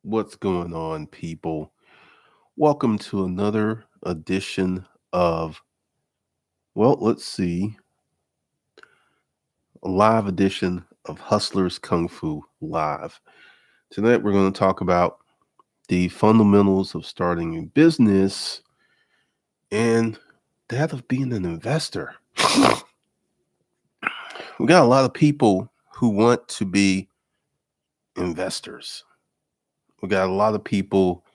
What's going on, people? Welcome to another edition of, let's see, a live edition of Hustlers Kung Fu Live. Tonight, we're going to talk about the fundamentals of starting a business and that of being an investor. We got a lot of people who want to be investors. We got a lot of people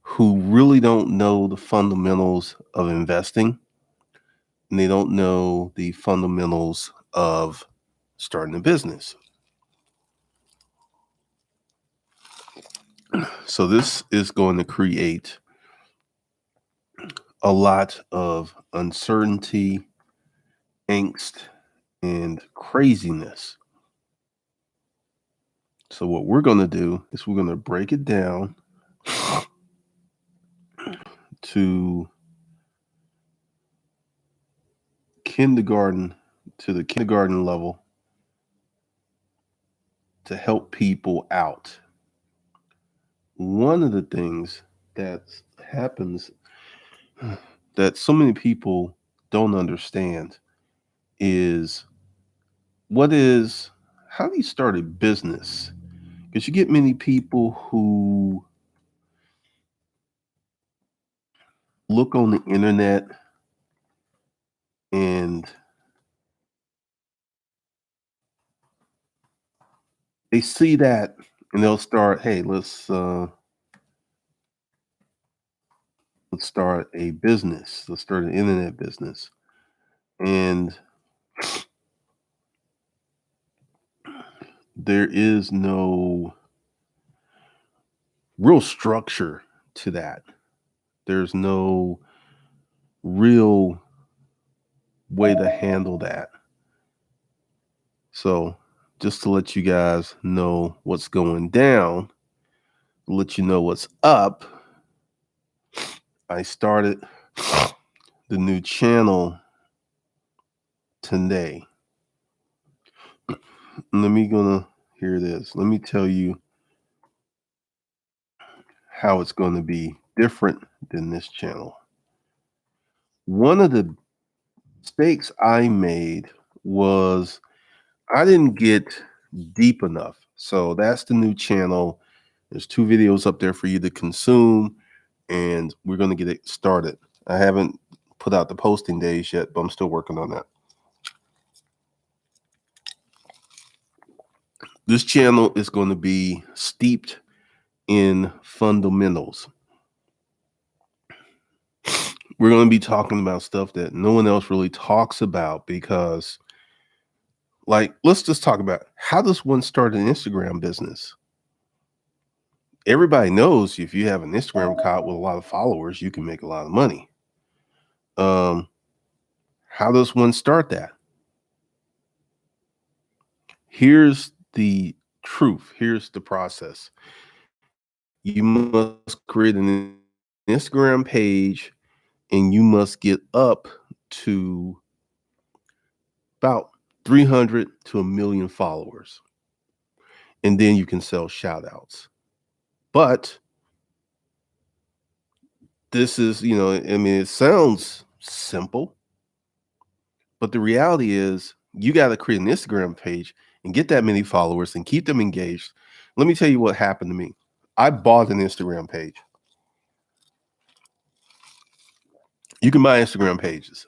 who really don't know the fundamentals of investing, and they don't know the fundamentals of starting a business. So this is going to create a lot of uncertainty, angst, and craziness. So what we're going to do is we're going to break it down to kindergarten to the kindergarten level to help people out. One of the things that happens that so many people don't understand is how do you start a business? Because you get many people who look on the internet and they see that and they'll start, hey, let's start a business. Let's start an internet business. And there is no real structure to that. There's no real way to handle that. So, just to let you guys know what's going down, let you know what's up, I started the new channel today. Let me hear this. Let me tell you how it's going to be different than this channel. One of the mistakes I made was I didn't get deep enough. So that's the new channel. There's 2 videos up there for you to consume, and we're going to get it started. I haven't put out the posting days yet, but I'm still working on that. This channel is going to be steeped in fundamentals. We're going to be talking about stuff that no one else really talks about because, let's just talk about how does one start an Instagram business? Everybody knows if you have an Instagram account with a lot of followers, you can make a lot of money. How does one start that? Here's the truth. Here's the process. You must create an Instagram page and you must get up to about 300 to a million followers. And then you can sell shout outs. But this is, it sounds simple, but the reality is you got to create an Instagram page and get that many followers and keep them engaged. Let me tell you what happened to me. I bought an Instagram page. You can buy Instagram pages.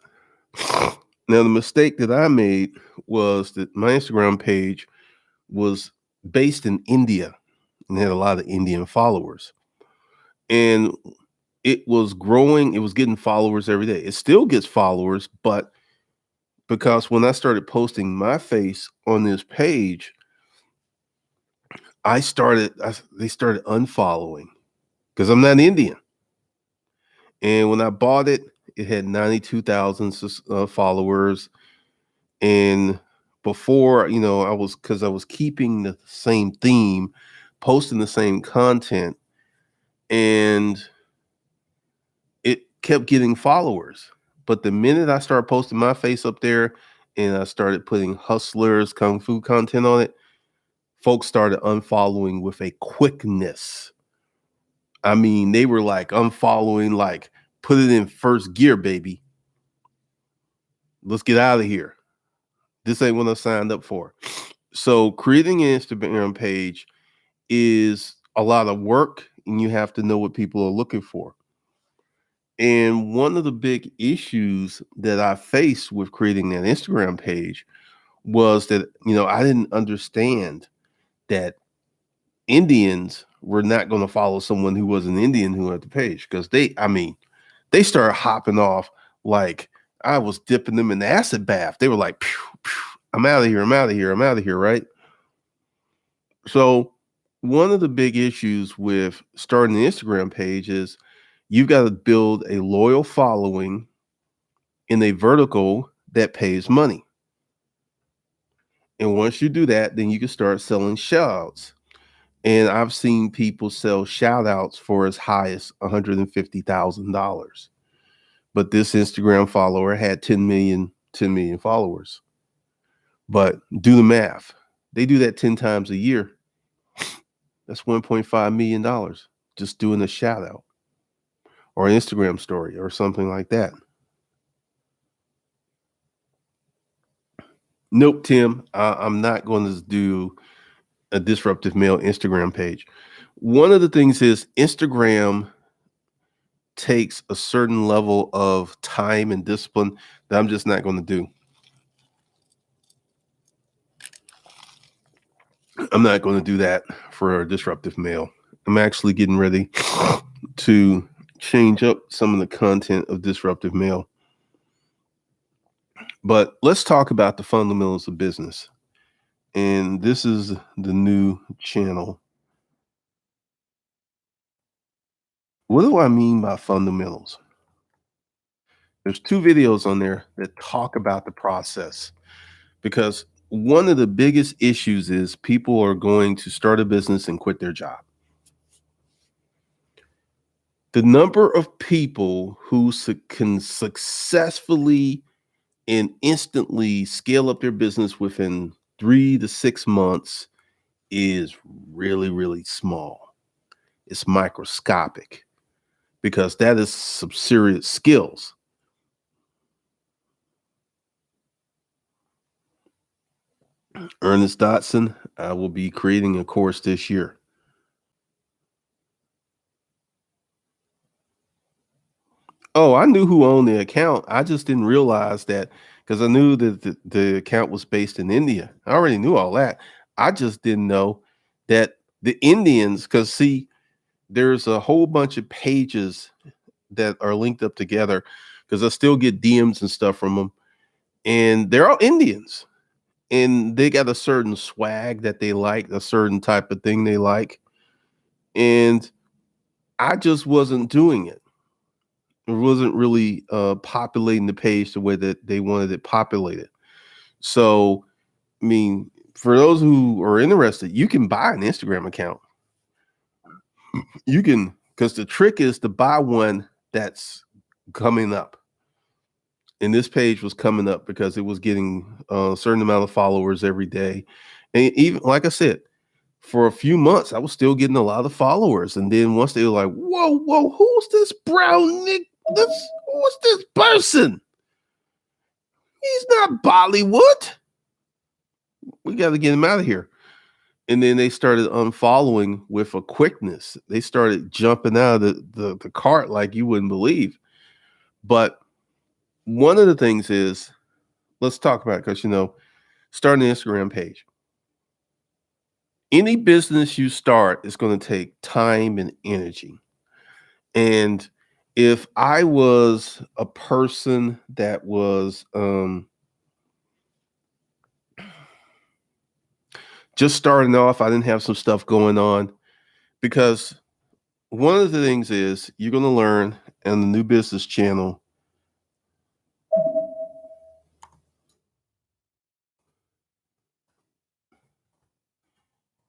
Now, the mistake that I made was that my Instagram page was based in India and had a lot of Indian followers. And it was growing, it was getting followers every day. It still gets followers, but because when I started posting my face on this page, they started unfollowing because I'm not Indian. And when I bought it, it had 92,000 followers. And before, I was keeping the same theme, posting the same content, and it kept getting followers. But the minute I started posting my face up there and I started putting hustlers, kung fu content on it, folks started unfollowing with a quickness. I mean, they were like unfollowing, like, put it in first gear, baby. Let's get out of here. This ain't what I signed up for. So creating an Instagram page is a lot of work, and you have to know what people are looking for. And one of the big issues that I faced with creating that Instagram page was that, I didn't understand that Indians were not going to follow someone who was an Indian who had the page, because they started hopping off like I was dipping them in the acid bath. They were like, "Pew, pew, I'm out of here. I'm out of here. I'm out of here." Right. So, one of the big issues with starting an Instagram page is you've got to build a loyal following in a vertical that pays money. And once you do that, then you can start selling shout outs. And I've seen people sell shout outs for as high as $150,000. But this Instagram follower had 10 million followers. But do the math. They do that 10 times a year. That's $1.5 million just doing a shout out or an Instagram story or something like that. Nope, Tim, I'm not going to do a disruptive mail Instagram page. One of the things is Instagram takes a certain level of time and discipline that I'm just not going to do. I'm not going to do that for a disruptive mail. I'm actually getting ready to change up some of the content of disruptive mail. But let's talk about the fundamentals of business. And this is the new channel. What do I mean by fundamentals? There's 2 videos on there that talk about the process, because one of the biggest issues is people are going to start a business and quit their job. The number of people who can successfully and instantly scale up their business within 3 to 6 months is really, really small. It's microscopic, because that is some serious skills. Ernest Dotson, I will be creating a course this year. Oh, I knew who owned the account. I just didn't realize that, because I knew that the account was based in India. I already knew all that. I just didn't know that the Indians, because see, there's a whole bunch of pages that are linked up together, because I still get DMs and stuff from them, and they're all Indians, and they got a certain swag that they like, a certain type of thing they like, and I just wasn't doing it. It wasn't really populating the page the way that they wanted it populated. So, I mean, for those who are interested, you can buy an Instagram account. You can, because the trick is to buy one that's coming up. And this page was coming up because it was getting a certain amount of followers every day. And even like I said, for a few months, I was still getting a lot of followers. And then once they were like, whoa, whoa, who's this brown Nick? Who's this person? He's not Bollywood. We got to get him out of here. And then they started unfollowing with a quickness. They started jumping out of the cart like you wouldn't believe. But one of the things is, let's talk about it, because, starting an Instagram page. Any business you start is going to take time and energy. And if I was a person that was just starting off, I didn't have some stuff going on, because one of the things is you're going to learn on the new business channel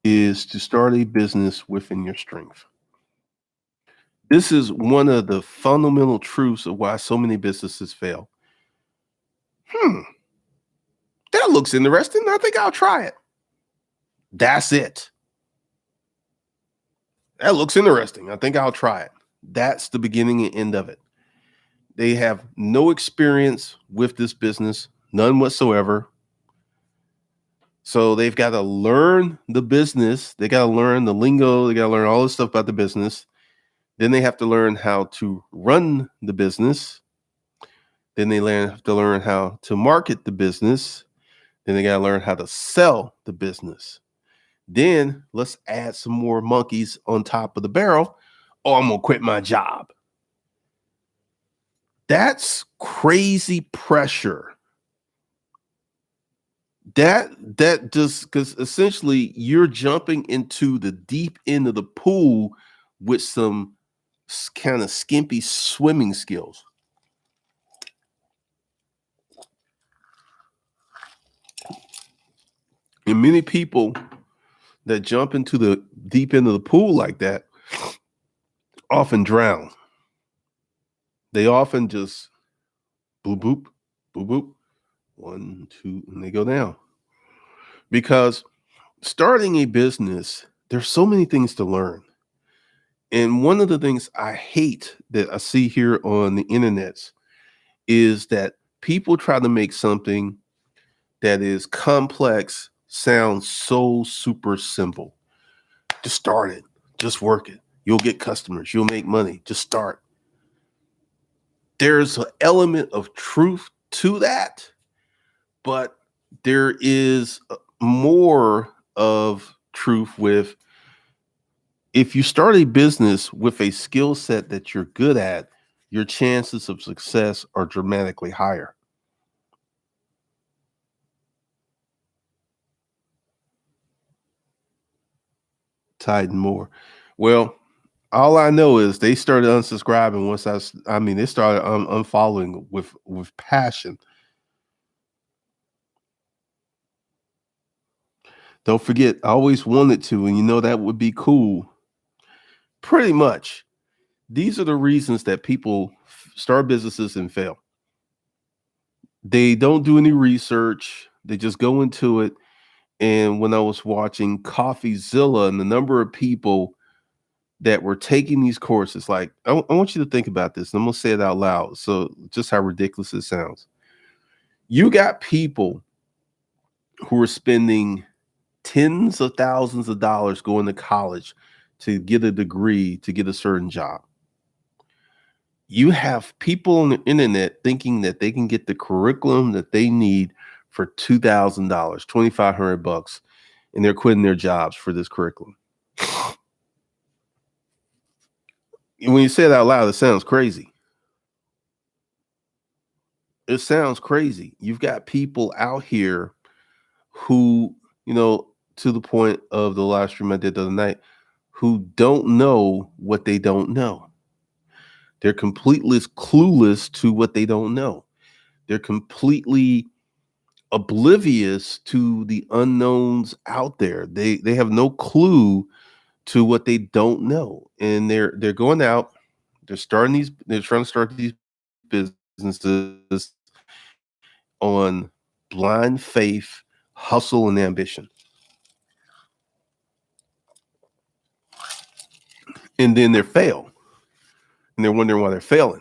is to start a business within your strength. This is one of the fundamental truths of why so many businesses fail. That looks interesting. I think I'll try it. That's it. That looks interesting. I think I'll try it. That's the beginning and end of it. They have no experience with this business, none whatsoever. So they've got to learn the business. They got to learn the lingo. They got to learn all this stuff about the business. Then they have to learn how to run the business. Then they have to learn how to market the business. Then they got to learn how to sell the business. Then let's add some more monkeys on top of the barrel. Oh, I'm going to quit my job. That's crazy pressure. That just because essentially you're jumping into the deep end of the pool with some kind of skimpy swimming skills. And many people that jump into the deep end of the pool like that often drown. They often just boop boop boop boop, 1, 2, and they go down. Because starting a business, there's so many things to learn. And one of the things I hate that I see here on the internet is that people try to make something that is complex sound so super simple. Just start it. Just work it. You'll get customers. You'll make money. Just start. There's an element of truth to that, but there is more of truth with if you start a business with a skill set that you're good at, your chances of success are dramatically higher. Titan more. Well, all I know is they started unsubscribing once I mean, they started unfollowing with passion. Don't forget, I always wanted to, and you know that would be cool. Pretty much. These are the reasons that people start businesses and fail. They don't do any research. They just go into it. And when I was watching CoffeeZilla and the number of people that were taking these courses, like I want you to think about this. And I'm gonna say it out loud. So just how ridiculous it sounds. You got people who are spending tens of thousands of dollars going to college to get a degree to get a certain job. You have people on the internet thinking that they can get the curriculum that they need for $2,000, 2,500 bucks, and they're quitting their jobs for this curriculum. When you say it out loud, it sounds crazy. It sounds crazy. You've got people out here who, to the point of the live stream I did the other night, who don't know what they don't know. They're completely clueless to what they don't know. They're completely oblivious to the unknowns out there. They have no clue to what they don't know. And they're going out, they're trying to start these businesses on blind faith, hustle, and ambition. And then they fail. And they're wondering why they're failing.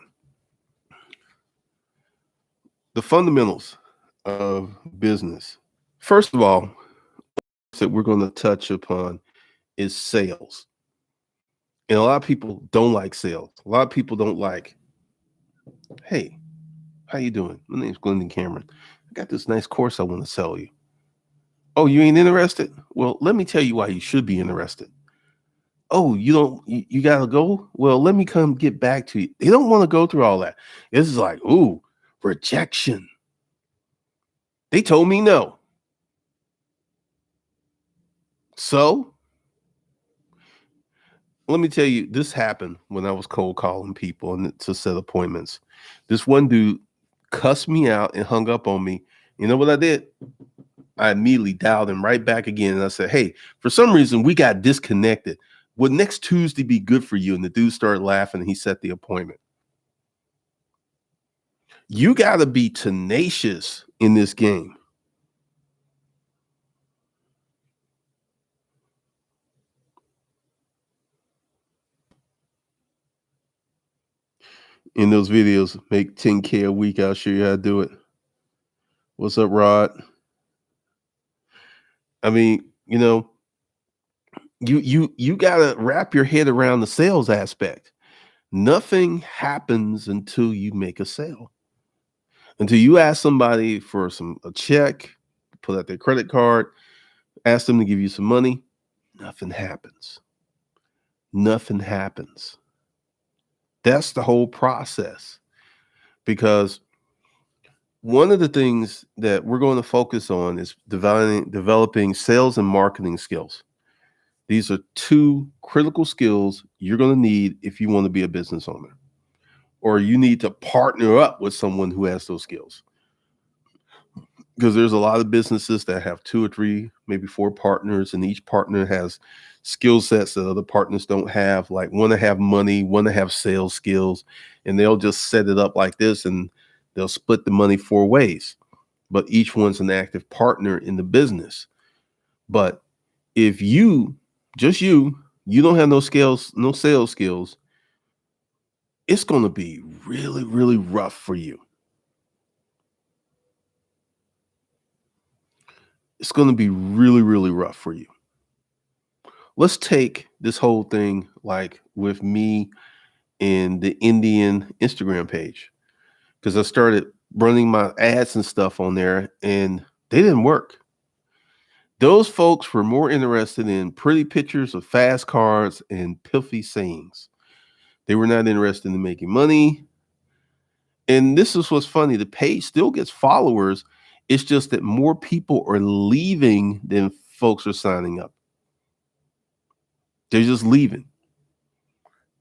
The fundamentals of business. First of all, that we're going to touch upon is sales. And a lot of people don't like sales. A lot of people don't like, hey, how you doing? My name's Glendon Cameron. I got this nice course I want to sell you. Oh, you ain't interested? Well, let me tell you why you should be interested. Oh, you don't, you gotta go? Well, let me come get back to you. They don't want to go through all that. This is like, ooh, rejection. They told me no. So let me tell you, this happened when I was cold calling people and to set appointments. This one dude cussed me out and hung up on me. You know what I did? I immediately dialed him right back again. And I said, hey, for some reason we got disconnected. Would next Tuesday be good for you? And the dude started laughing and he set the appointment. You got to be tenacious in this game. in those videos, make 10K a week. I'll show you how to do it. What's up, Rod? I mean, you gotta wrap your head around the sales aspect. Nothing happens until you make a sale. Until you ask somebody for a check, pull out their credit card, ask them to give you some money, nothing happens. Nothing happens. That's the whole process. Because one of the things that we're going to focus on is developing sales and marketing skills. These are two critical skills you're going to need if you want to be a business owner, or you need to partner up with someone who has those skills. Because there's a lot of businesses that have 2 or 3, maybe 4 partners, and each partner has skill sets that other partners don't have, like one to have money, one to have sales skills, and they'll just set it up like this and they'll split the money 4 ways. But each one's an active partner in the business. But if you don't have no skills, no sales skills, it's going to be really, really rough for you. It's going to be really, really rough for you. Let's take this whole thing like with me and the Indian Instagram page, because I started running my ads and stuff on there and they didn't work. Those folks were more interested in pretty pictures of fast cars and pithy sayings. They were not interested in making money. And this is what's funny. The page still gets followers. It's just that more people are leaving than folks are signing up. They're just leaving.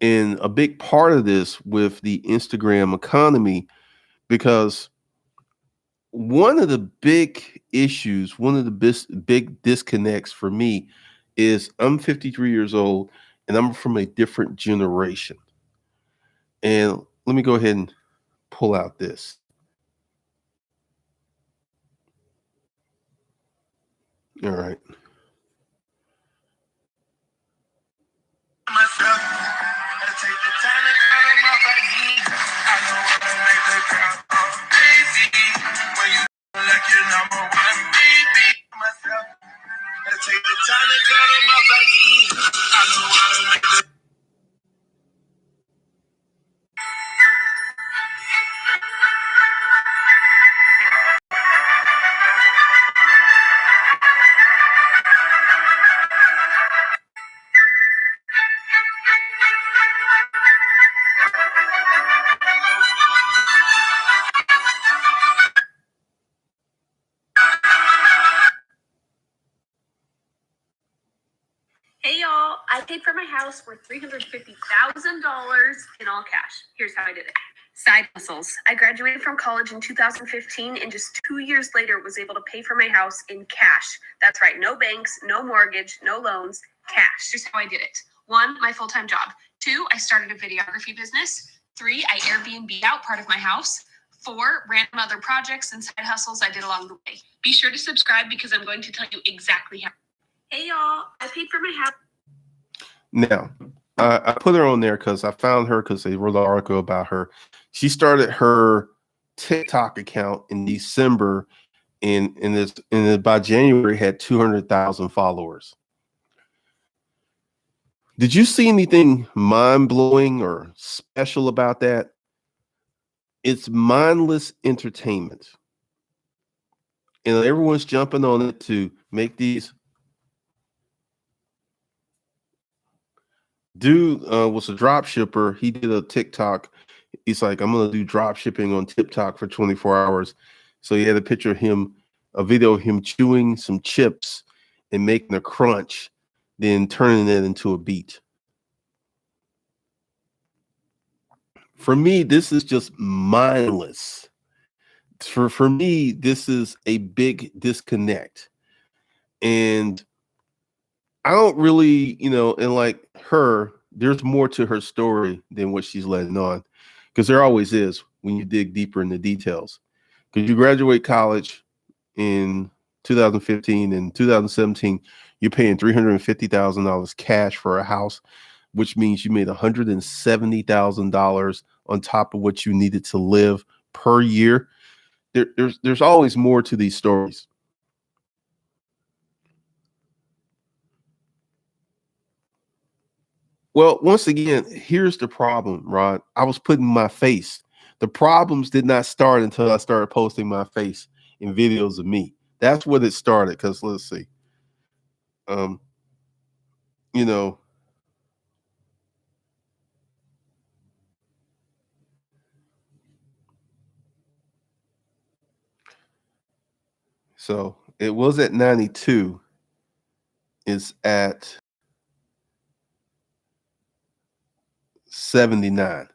And a big part of this with the Instagram economy, because one of the big issues, one of the big disconnects for me is I'm 53 years old and I'm from a different generation. And let me go ahead and pull out this. All right. Hey y'all, I paid for my house worth $350,000 in all cash. Here's how I did it. Side hustles. I graduated from college in 2015 and just 2 years later was able to pay for my house in cash. That's right, no banks, no mortgage, no loans, cash. Here's how I did it. 1, my full-time job. 2, I started a videography business. 3, I Airbnb'd out part of my house. 4, random other projects and side hustles I did along the way. Be sure to subscribe because I'm going to tell you exactly how. Hey y'all, I paid for my house. Now, I put her on there because I found her because they wrote an article about her. She started her TikTok account in December, and by January had 200,000 followers. Did you see anything mind-blowing or special about that? It's mindless entertainment. And everyone's jumping on it to make these. Dude was a drop shipper. He did a TikTok. He's like, I'm going to do drop shipping on TikTok for 24 hours. So he had a picture of him, a video of him chewing some chips and making a crunch, then turning it into a beat. For me, this is just mindless. For me, this is a big disconnect. And I don't really, and like her, there's more to her story than what she's letting on, because there always is when you dig deeper in the details. Because you graduate college in 2015 and 2017, you're paying $350,000 cash for a house, which means you made $170,000 on top of what you needed to live per year. There's always more to these stories. Well, once again, here's the problem, Rod. I was putting my face. The problems did not start until I started posting my face in videos of me. That's what it started. Because let's see, um, you know, so it was at 92. It's at 79.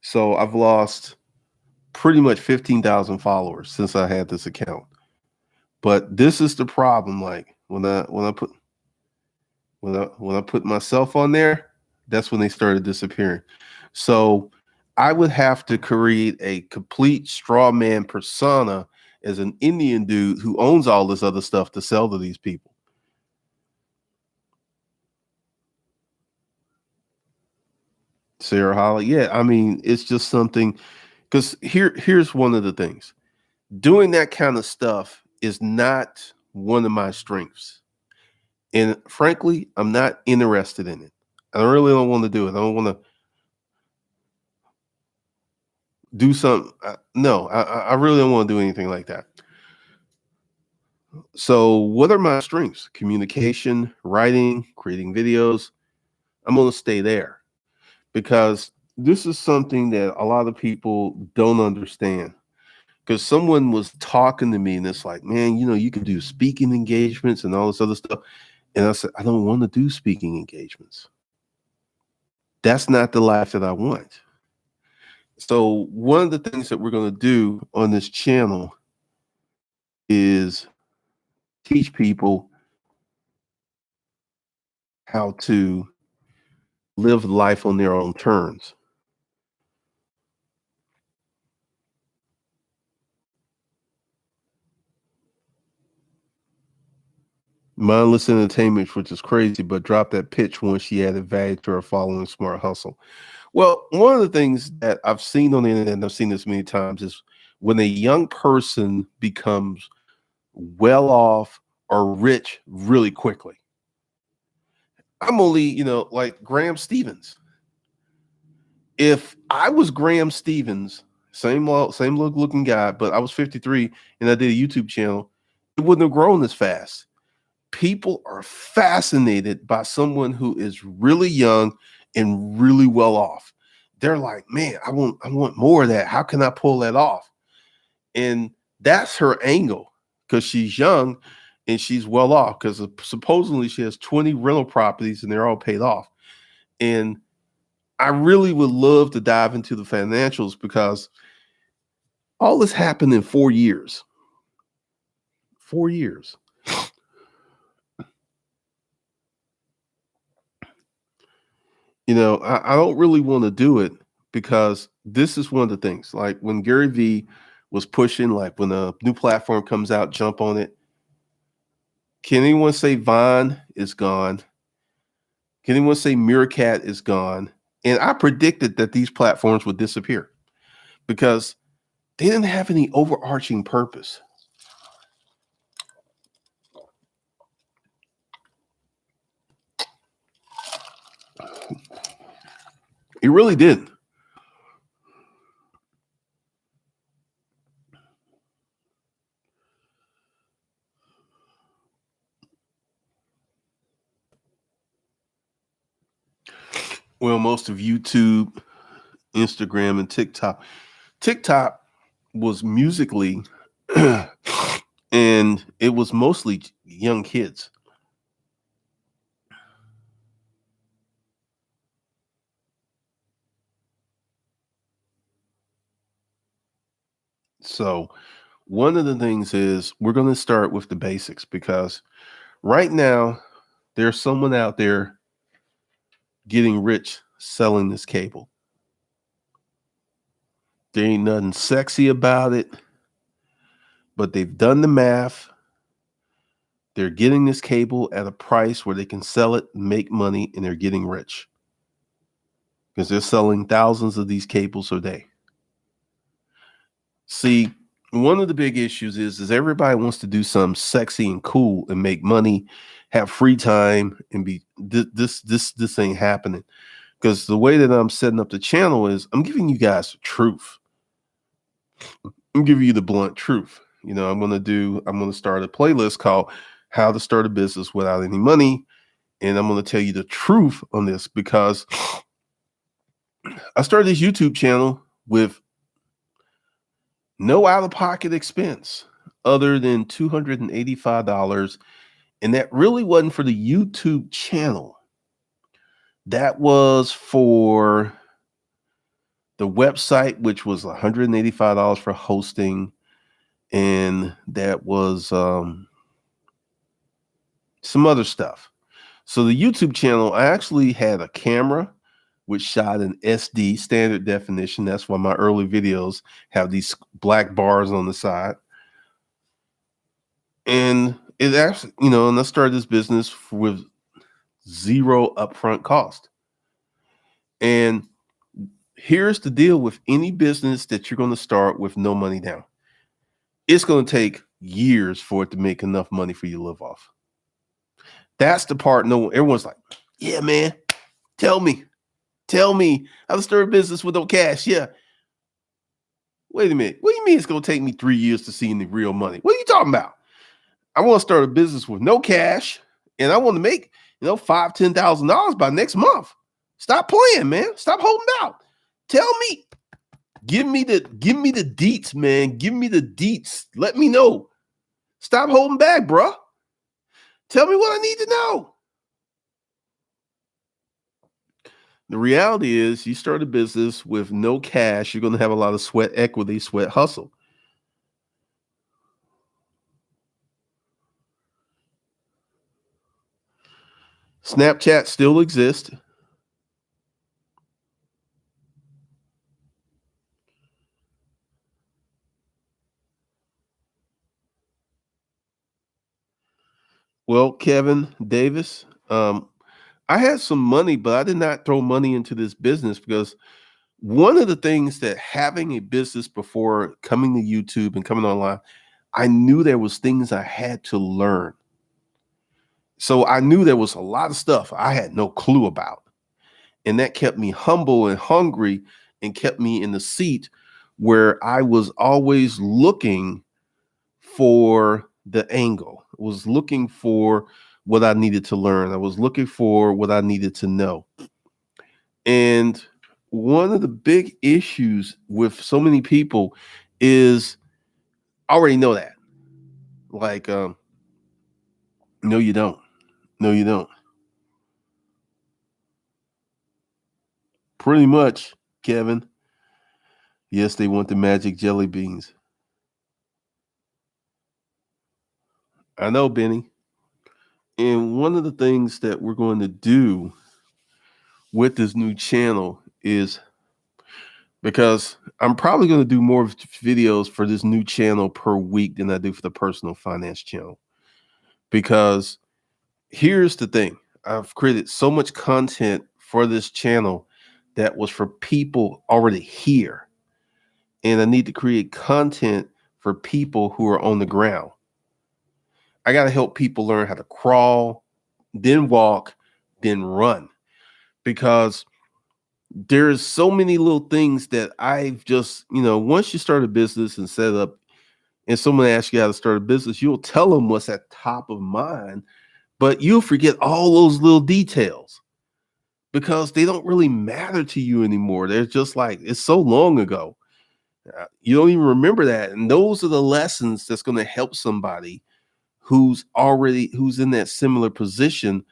So I've lost pretty much 15,000 followers since I had this account. But this is the problem. Like when I put myself on there, that's when they started disappearing. So I would have to create a complete straw man persona as an Indian dude who owns all this other stuff to sell to these people. Sarah Holly, yeah, I mean, it's just something because here's one of the things. Doing that kind of stuff is not one of my strengths. And frankly, I'm not interested in it. I really don't want to do it. I don't want to do something. No, I really don't want to do anything like that. So, what are my strengths? Communication, writing, creating videos. I'm going to stay there because this is something that a lot of people don't understand. Because someone was talking to me and it's like, man, you can do speaking engagements and all this other stuff. And I said, I don't want to do speaking engagements. That's not the life that I want. So, one of the things that we're going to do on this channel is teach people how to live life on their own terms. Mindless entertainment, which is crazy, but dropped that pitch once she added value to her following Smart Hustle. Well, one of the things that I've seen on the internet, and I've seen this many times, is when a young person becomes well off or rich really quickly. I'm only, like Graham Stevens. If I was Graham Stevens, same looking guy, but I was 53 and I did a YouTube channel, it wouldn't have grown this fast. People are fascinated by someone who is really young and really well off. They're like, man, I want more of that. How can I pull that off? And that's her angle because she's young and she's well off because supposedly she has 20 rental properties and they're all paid off. And I really would love to dive into the financials because all this happened in 4 years. 4 years. I don't really want to do it because this is one of the things. Like when Gary Vee was pushing, like when a new platform comes out, jump on it. Can anyone say Vine is gone? Can anyone say Meerkat is gone? And I predicted that these platforms would disappear because they didn't have any overarching purpose. It really didn't. Well, most of YouTube, Instagram, and TikTok was musically, and it was mostly young kids. So, one of the things is we're going to start with the basics because right now there's someone out there getting rich selling this cable. There ain't nothing sexy about it, but they've done the math. They're getting this cable at a price where they can sell it, make money, and they're getting rich. because they're selling thousands of these cables a day. See, one of the big issues is everybody wants to do something sexy and cool and make money, have free time, and be this ain't happening. Because the way that I'm setting up the channel is I'm giving you guys the truth. I'm giving you the blunt truth. I'm going to start a playlist called How to Start a Business Without Any Money. And I'm going to tell you the truth on this because I started this YouTube channel with no out-of-pocket expense other than $285. And that really wasn't for the YouTube channel. That was for the website, which was $185 for hosting. And that was some other stuff. So the YouTube channel, I actually had a camera which shot in SD, standard definition. That's why my early videos have these black bars on the side. And it actually, and I started this business with zero upfront cost. And here's the deal with any business that you're going to start with no money down. It's going to take years for it to make enough money for you to live off. That's the part. No, everyone's like, yeah, man, tell me how to start a business with no cash. Yeah. Wait a minute. What do you mean it's going to take me 3 years to see any real money? What are you talking about? I want to start a business with no cash and I want to make, $5,000, $10,000 by next month. Stop playing, man. Stop holding out. Tell me. Give me the deets, man. Give me the deets. Let me know. Stop holding back, bro. Tell me what I need to know. The reality is you start a business with no cash, you're going to have a lot of sweat equity, sweat hustle. Snapchat still exists. Well, Kevin Davis, I had some money, but I did not throw money into this business because one of the things that having a business before coming to YouTube and coming online, I knew there was things I had to learn. So I knew there was a lot of stuff I had no clue about. And that kept me humble and hungry and kept me in the seat where I was always looking for the angle, was looking for what I needed to learn. I was looking for what I needed to know. And one of the big issues with so many people is I already know that. Like, no, you don't. No, you don't. Pretty much, Kevin. Yes, they want the magic jelly beans. I know, Benny. And one of the things that we're going to do with this new channel is because I'm probably going to do more videos for this new channel per week than I do for the personal finance channel. Because here's the thing. I've created so much content for this channel that was for people already here. And I need to create content for people who are on the ground. I got to help people learn how to crawl, then walk, then run. Because there's so many little things that I've just, once you start a business and set up, and someone asks you how to start a business, you'll tell them what's at top of mind, but you'll forget all those little details because they don't really matter to you anymore. They're just like, it's so long ago. You don't even remember that. And those are the lessons that's going to help somebody who's in that similar position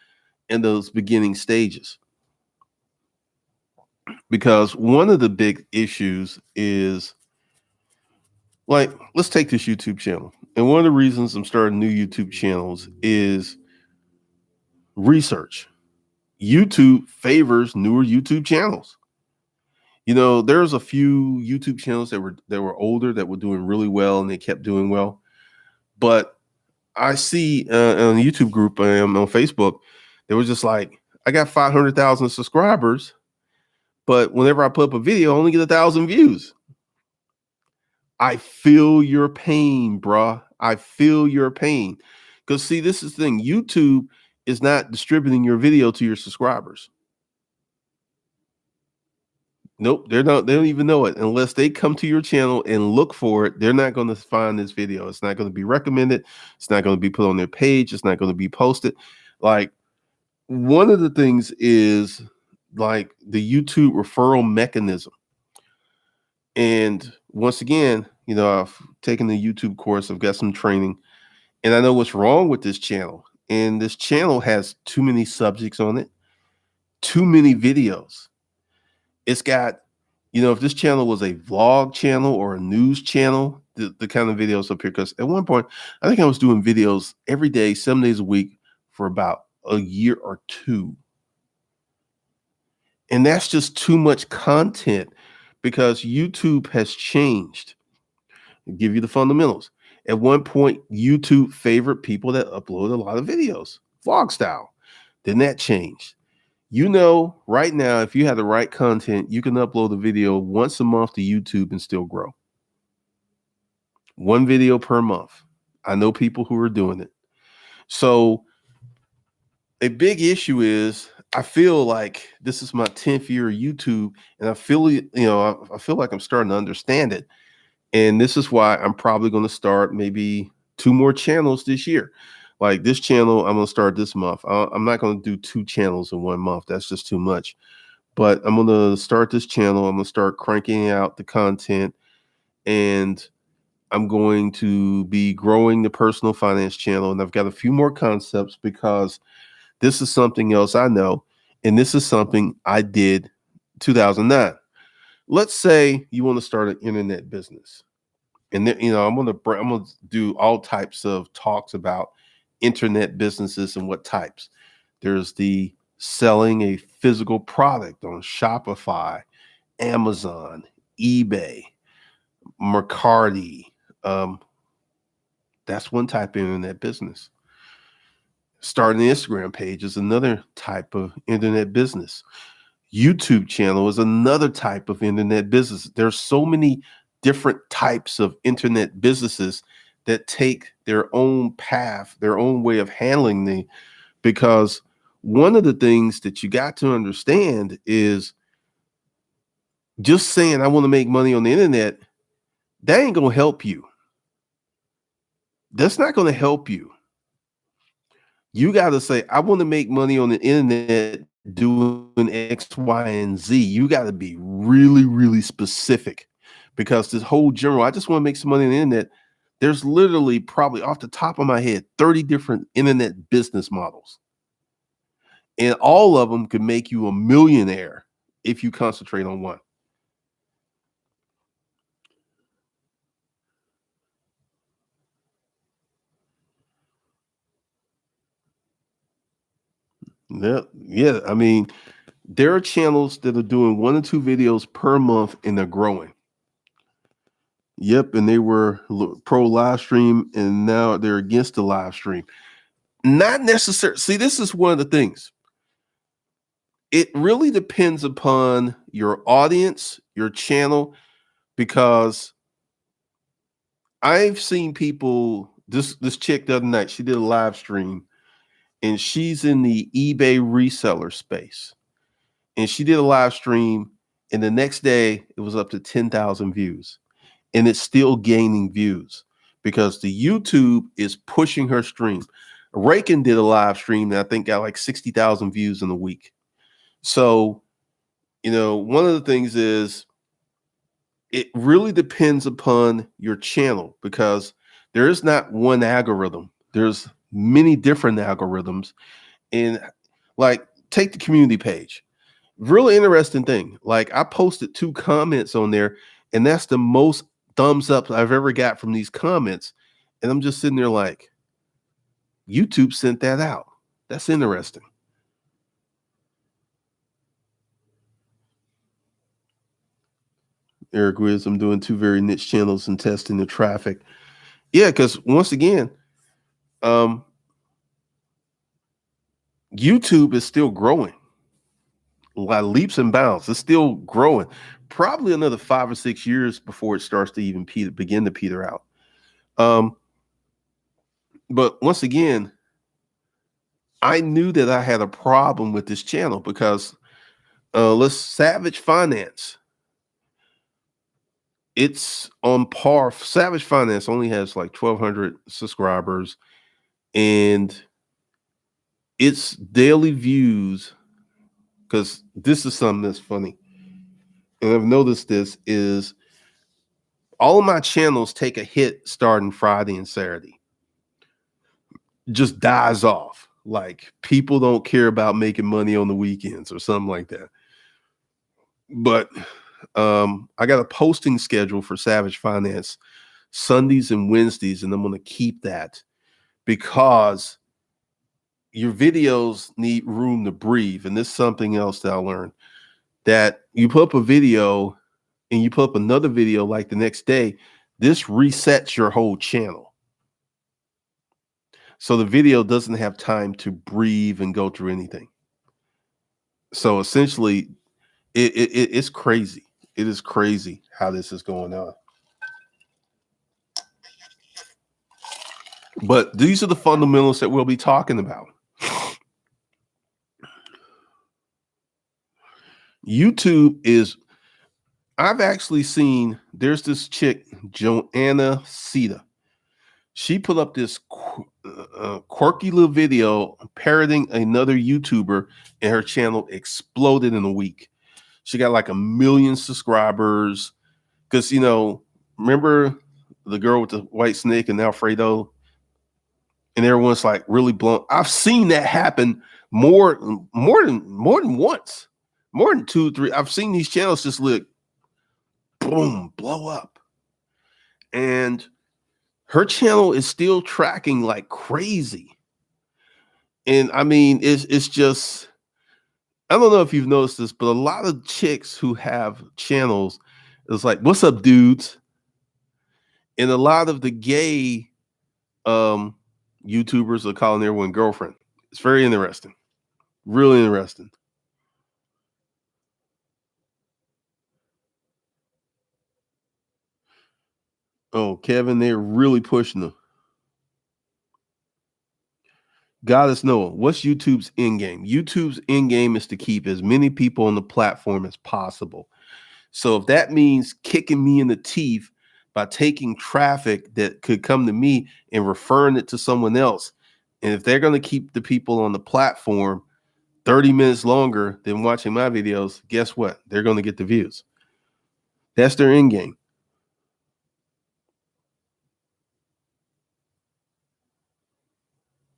in those beginning stages. Because one of the big issues is, like, let's take this YouTube channel. And one of the reasons I'm starting new YouTube channels is research. YouTube favors newer YouTube channels. There's a few YouTube channels that were older that were doing really well and they kept doing well. But I see on the YouTube group on Facebook, they were just like, I got 500,000 subscribers, But whenever I put up a video, I only get 1,000 views. I feel your pain, bruh. I feel your pain. Because see, this is the thing. YouTube is not distributing your video to your subscribers. Nope, they're not. They don't even know it unless they come to your channel and look for it. They're not going to find this video. It's not going to be recommended. It's not going to be put on their page. It's not going to be posted. Like one of the things is like the YouTube referral mechanism. And once again, I've taken the YouTube course. I've got some training, and I know what's wrong with this channel. And this channel has too many subjects on it, too many videos. It's got, if this channel was a vlog channel or a news channel, the kind of videos up here, because at one point, I think I was doing videos every day, 7 days a week for about a year or two. And that's just too much content because YouTube has changed. I'll give you the fundamentals. At one point, YouTube favored people that upload a lot of videos, vlog style. Then that changed. Right now, if you have the right content, you can upload a video once a month to YouTube and still grow. One video per month. I know people who are doing it. So a big issue is I feel like this is my 10th year of YouTube, and I feel, I feel like I'm starting to understand it. And this is why I'm probably going to start maybe 2 more channels this year. Like this channel, I'm going to start this month. I'm not going to do 2 channels in 1 month. That's just too much. But I'm going to start this channel. I'm going to start cranking out the content, and I'm going to be growing the personal finance channel. And I've got a few more concepts because this is something else I know. And this is something I did 2009. Let's say you want to start an internet business. And then, I'm gonna do all types of talks about internet businesses and what types. There's the selling a physical product on Shopify, Amazon, eBay, Mercari. That's one type of internet business. Starting an Instagram page is another type of internet business. YouTube channel is another type of internet business. There's so many different types of internet businesses that take their own path, their own way of handling because one of the things that you got to understand is just saying, I want to make money on the internet, that ain't going to help you. That's not going to help you. You got to say, I want to make money on the internet doing X, Y, and Z. You got to be really, really specific because this whole general, I just want to make some money on the internet. There's literally probably off the top of my head, 30 different internet business models. And all of them could make you a millionaire if you concentrate on one. Yeah. I mean, there are channels that are doing 1 or 2 videos per month and they're growing. Yep, and they were pro live stream and now they're against the live stream. Not necessarily. See, this is one of the things. It really depends upon your audience, your channel, because I've seen people, this chick the other night, she did a live stream and she's in the eBay reseller space. And she did a live stream and the next day it was up to 10,000 views. And it's still gaining views because the YouTube is pushing her stream. Rakin did a live stream that I think got like 60,000 views in a week. So, one of the things is it really depends upon your channel because there is not one algorithm. There's many different algorithms. And like, take the community page. Really interesting thing. Like I posted 2 comments on there and that's the most thumbs up I've ever got from these comments. And I'm just sitting there like, YouTube sent that out. That's interesting. Eric Wiz, I'm doing 2 very niche channels and testing the traffic. Yeah, because once again, YouTube is still growing. like leaps and bounds. It's still growing. Probably another 5 or 6 years before it starts to even begin to peter out. But once again, I knew that I had a problem with this channel because let's Savage Finance. It's on par. Savage Finance only has like 1,200 subscribers, and its daily views. Because this is something that's funny, and I've noticed this is all of my channels take a hit starting Friday and Saturday. Just dies off. Like people don't care about making money on the weekends or something like that. But I got a posting schedule for Savage Finance Sundays and Wednesdays, and I'm going to keep that because your videos need room to breathe. And this is something else that I learned, that you put up a video and you put up another video like the next day, this resets your whole channel. So the video doesn't have time to breathe and go through anything. So essentially, it's crazy. It is crazy how this is going on. But these are the fundamentals that we'll be talking about. YouTube is, I've actually seen, there's this chick, Joanna Sita. She put up this quirky little video parroting another YouTuber, and her channel exploded in a week. She got like 1 million subscribers. Because, remember the girl with the white snake and Alfredo? And everyone's like really blown. I've seen that happen more than once, more than 2, 3. I've seen these channels just look, boom, blow up. And her channel is still tracking like crazy. And I mean, it's just, I don't know if you've noticed this, but a lot of chicks who have channels, it's like, what's up, dudes? And a lot of the gay YouTubers are calling everyone girlfriend. It's very interesting. Really interesting. Oh, Kevin, they're really pushing them. Goddess Noah, what's YouTube's end game? YouTube's end game is to keep as many people on the platform as possible. So if that means kicking me in the teeth by taking traffic that could come to me and referring it to someone else, and if they're going to keep the people on the platform 30 minutes longer than watching my videos, guess what? They're going to get the views. That's their end game.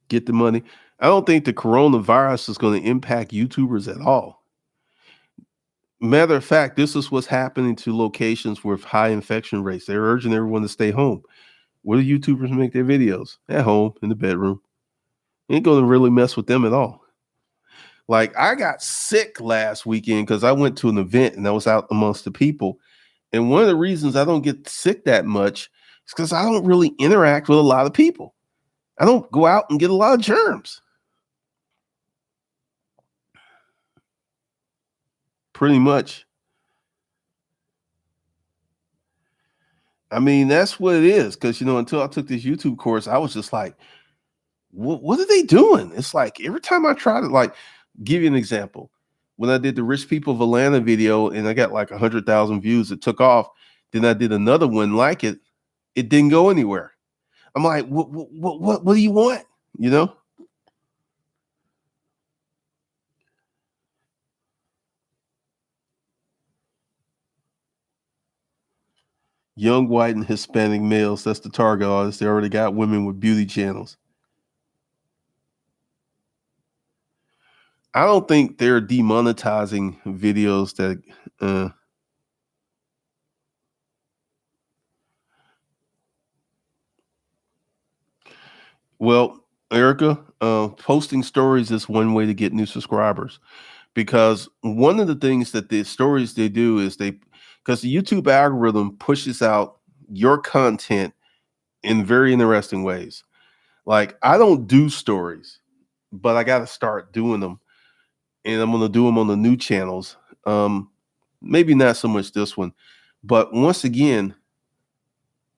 Get the money. I don't think the coronavirus is going to impact YouTubers at all. Matter of fact, this is what's happening to locations with high infection rates. They're urging everyone to stay home. Where do YouTubers make their videos? At home, in the bedroom. Ain't going to really mess with them at all. Like, I got sick last weekend because I went to an event and I was out amongst the people. And one of the reasons I don't get sick that much is because I don't really interact with a lot of people. I don't go out and get a lot of germs. Pretty much. I mean, that's what it is. Because, until I took this YouTube course, I was just like, what are they doing? It's like every time I try to, like, give you an example. When I did the Rich People of Atlanta video and I got like 100,000 views, it took off. Then I did another one like it. It didn't go anywhere. I'm like, what do you want? Young white and Hispanic males, that's the target audience. They already got women with beauty channels. I don't think they're demonetizing videos that well, Erica, posting stories is one way to get new subscribers, because one of the things that the stories they do is because the YouTube algorithm pushes out your content in very interesting ways. Like, I don't do stories, but I got to start doing them. and I'm going to do them on the new channels. Maybe not so much this one, but once again,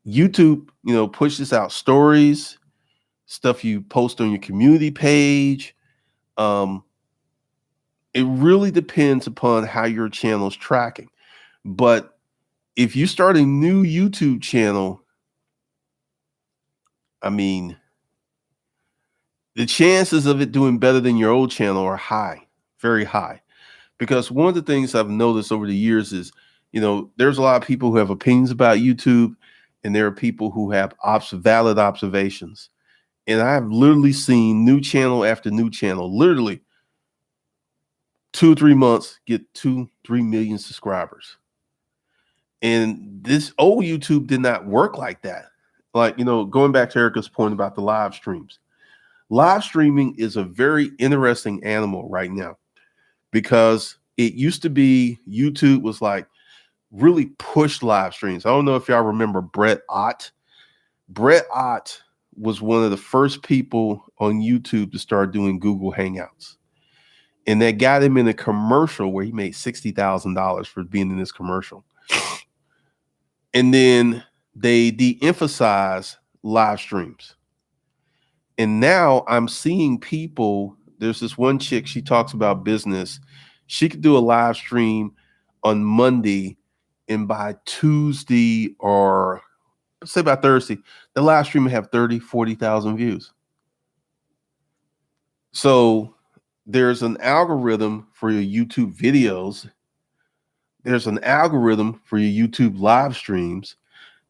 YouTube, pushes out stories, stuff you post on your community page. It really depends upon how your channel's tracking. But if you start a new YouTube channel, I mean, the chances of it doing better than your old channel are high, very high. Because one of the things I've noticed over the years is, there's a lot of people who have opinions about YouTube, and there are people who have valid observations. And I've literally seen new channel after new channel, literally 2 or 3 months, get 2-3 million subscribers. And this old YouTube did not work like that. Like, going back to Erica's point about the live streams. Live streaming is a very interesting animal right now, because it used to be YouTube was like really pushed live streams. I don't know if y'all remember Brett Ott. Brett Ott was one of the first people on YouTube to start doing Google Hangouts. And that got him in a commercial where he made $60,000 for being in this commercial. And then they de-emphasize live streams. And now I'm seeing people, there's this one chick, she talks about business. She could do a live stream on Monday, and by Tuesday, or let's say by Thursday, the live stream would have 30, 40,000 views. So there's an algorithm for your YouTube videos. There's an algorithm for your YouTube live streams.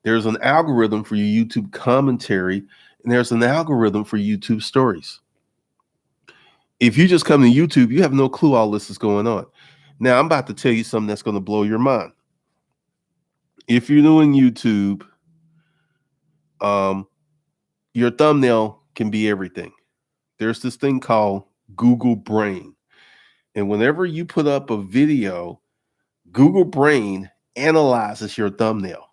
There's an algorithm for your YouTube commentary, and there's an algorithm for YouTube stories. If you just come to YouTube, you have no clue all this is going on. Now, I'm about to tell you something that's going to blow your mind. If you're doing YouTube, your thumbnail can be everything. There's this thing called Google Brain. And whenever you put up a video, Google Brain analyzes your thumbnail.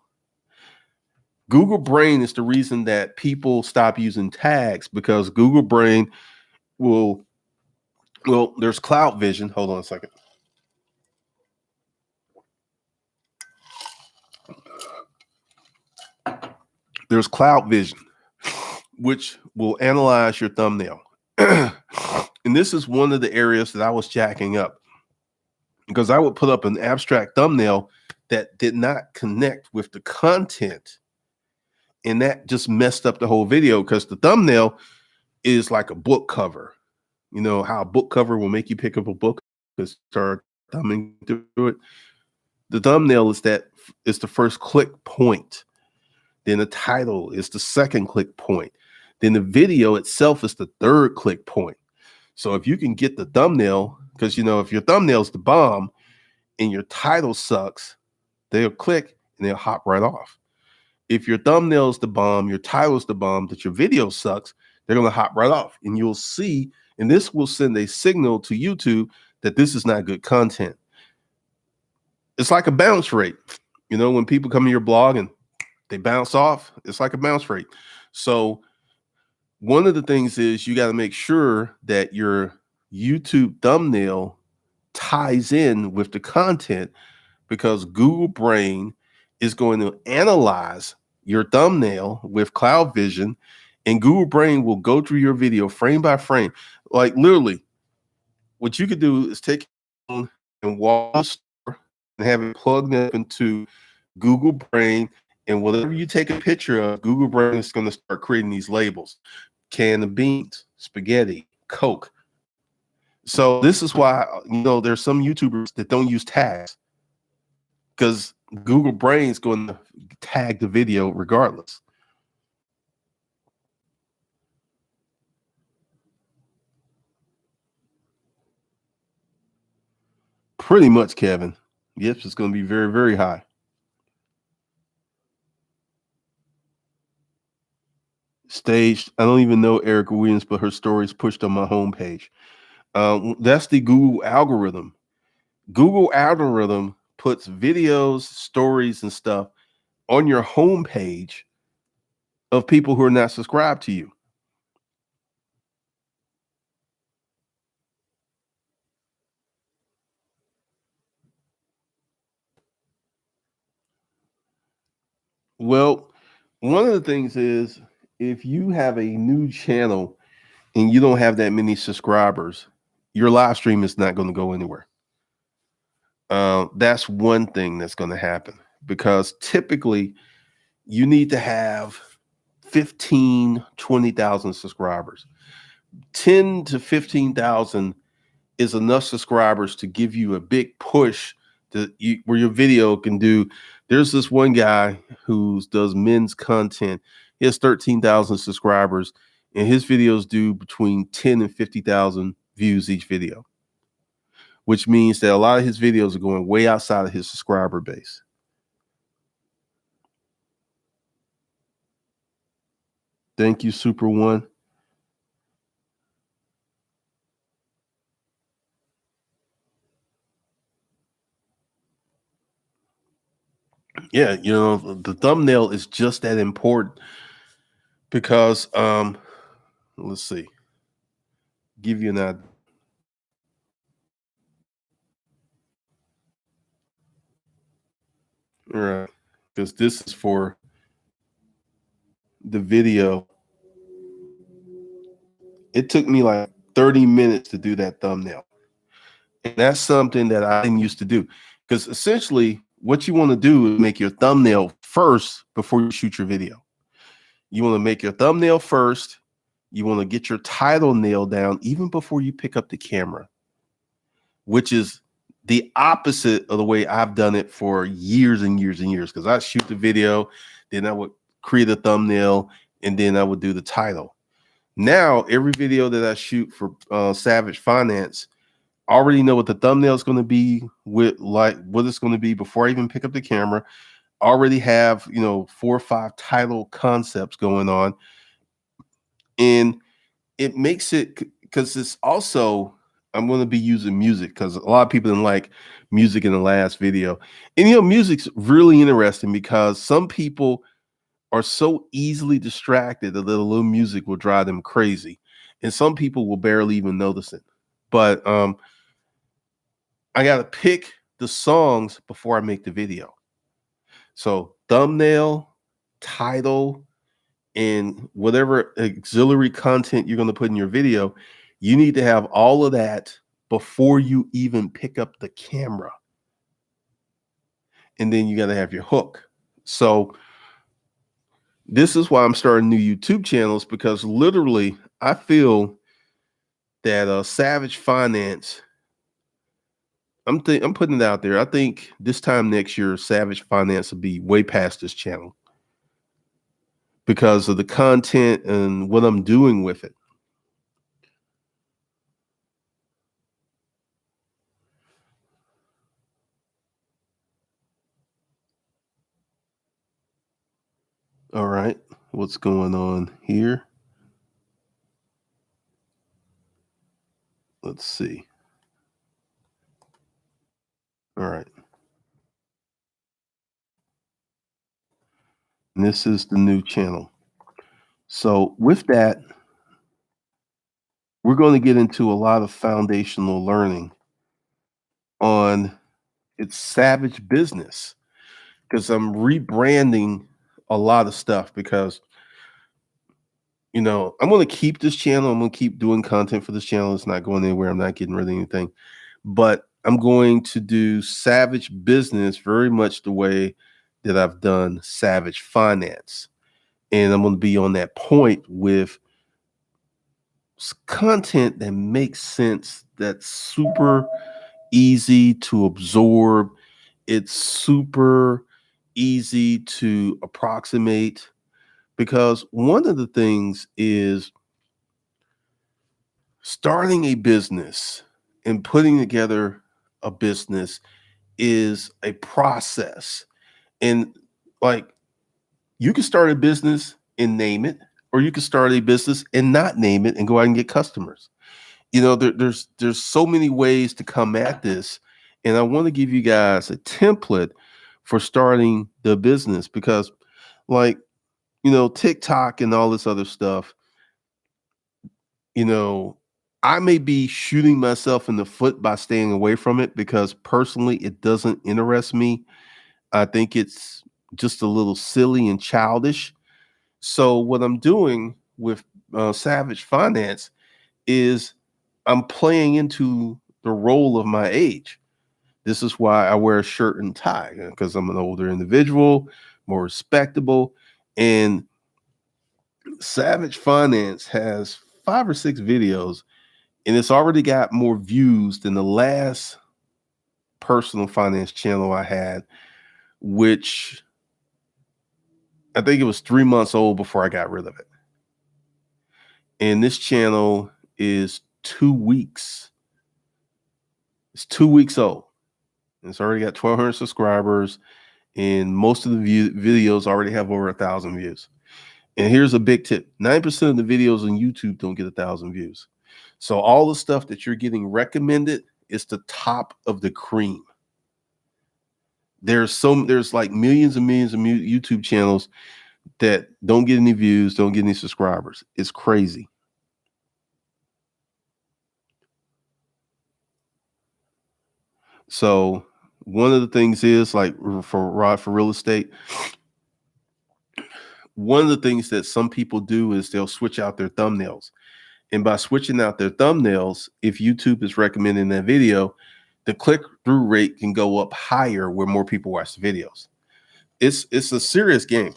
Google Brain is the reason that people stop using tags, because Google Brain will, there's cloud vision. Hold on a second. There's cloud vision, which will analyze your thumbnail. And this is one of the areas that I was jacking up, because I would put up an abstract thumbnail that did not connect with the content. And that just messed up the whole video, because the thumbnail is like a book cover. You know how a book cover will make you pick up a book and start thumbing through it. The thumbnail is the first click point. Then the title is the second click point. Then the video itself is the third click point. So if you can get the thumbnail, because if your thumbnail's the bomb and your title sucks, they'll click and they'll hop right off. If your thumbnail's the bomb, your title's the bomb, that your video sucks, they're going to hop right off. And you'll see, and this will send a signal to YouTube that this is not good content. It's like a bounce rate. When people come to your blog and they bounce off, it's like a bounce rate. So one of the things is you got to make sure that your YouTube thumbnail ties in with the content, because Google Brain is going to analyze your thumbnail with cloud vision, and Google Brain will go through your video frame by frame. Like literally, what you could do is take it and walk the store and have it plugged up into Google Brain, and whatever you take a picture of, Google Brain is going to start creating these labels: can of beans, spaghetti, Coke. So this is why there's some YouTubers that don't use tags, because Google Brain is going to tag the video regardless. Pretty much, Kevin. Yes, it's going to be very, very high. Staged. I don't even know Erica Williams, but her story is pushed on my homepage. That's the Google algorithm. Google algorithm puts videos, stories, and stuff on your homepage of people who are not subscribed to you. Well, one of the things is if you have a new channel and you don't have that many subscribers, your live stream is not going to go anywhere. That's one thing that's going to happen because typically you need to have 15, 20,000 subscribers. 10 to 15,000 is enough subscribers to give you a big push where your video can do. There's this one guy who does men's content. He has 13,000 subscribers, and his videos do between 10 and 50,000 views each video, which means that a lot of his videos are going way outside of his subscriber base. Thank you, Super One. Yeah, the thumbnail is just that important because let's see. Give you an idea. All right. Because this is for the video. It took me like 30 minutes to do that thumbnail. And that's something that I didn't used to do. Because essentially, what you want to do is make your thumbnail first before you shoot your video. You want to make your thumbnail first. You want to get your title nailed down even before you pick up the camera, which is the opposite of the way I've done it for years and years and years. Because I shoot the video, then I would create a thumbnail, and then I would do the title. Now, every video that I shoot for Savage Finance, I already know what the thumbnail is going to be, with like what it's going to be before I even pick up the camera. I already have 4 or 5 title concepts going on, and it makes it, because it's also, I'm going to be using music because a lot of people didn't like music in the last video, and music's really interesting because some people are so easily distracted that a little music will drive them crazy, and some people will barely even notice it. But I got to pick the songs before I make the video. So thumbnail, title, and whatever auxiliary content you're going to put in your video, you need to have all of that before you even pick up the camera. And then you got to have your hook. So this is why I'm starting new YouTube channels, because literally I feel that Savage Finance, I'm putting it out there. I think this time next year, Savage Finance will be way past this channel because of the content and what I'm doing with it. All right, what's going on here? Let's see. All right. And this is the new channel. So with that, we're going to get into a lot of foundational learning on its Savage Business, because I'm rebranding a lot of stuff because I'm going to keep this channel. I'm going to keep doing content for this channel. It's not going anywhere. I'm not getting rid of anything, but I'm going to do Savage Business very much the way that I've done Savage Finance. And I'm going to be on that point with content that makes sense, that's super easy to absorb. It's super easy to approximate, because one of the things is starting a business and putting together a business is a process. And like, you can start a business and name it, or you can start a business and not name it and go out and get customers. There's so many ways to come at this, and I want to give you guys a template for starting the business, because like, TikTok and all this other stuff, I may be shooting myself in the foot by staying away from it because personally it doesn't interest me. I think it's just a little silly and childish. So what I'm doing with Savage Finance is I'm playing into the role of my age. This is why I wear a shirt and tie, because I'm an older individual, more respectable. And Savage Finance has 5 or 6 videos, and it's already got more views than the last personal finance channel I had, which I think it was 3 months old before I got rid of it. And this channel is 2 weeks. It's 2 weeks old. It's already got 1,200 subscribers, and most of the videos already have over 1,000 views. And here's a big tip: 9% of the videos on YouTube don't get 1,000 views. So all the stuff that you're getting recommended is the top of the cream. There's like millions and millions of YouTube channels that don't get any views, don't get any subscribers. It's crazy. So one of the things is, like, for real estate, one of the things that some people do is they'll switch out their thumbnails. And by switching out their thumbnails, if YouTube is recommending that video, the click-through rate can go up higher where more people watch the videos. It's a serious game.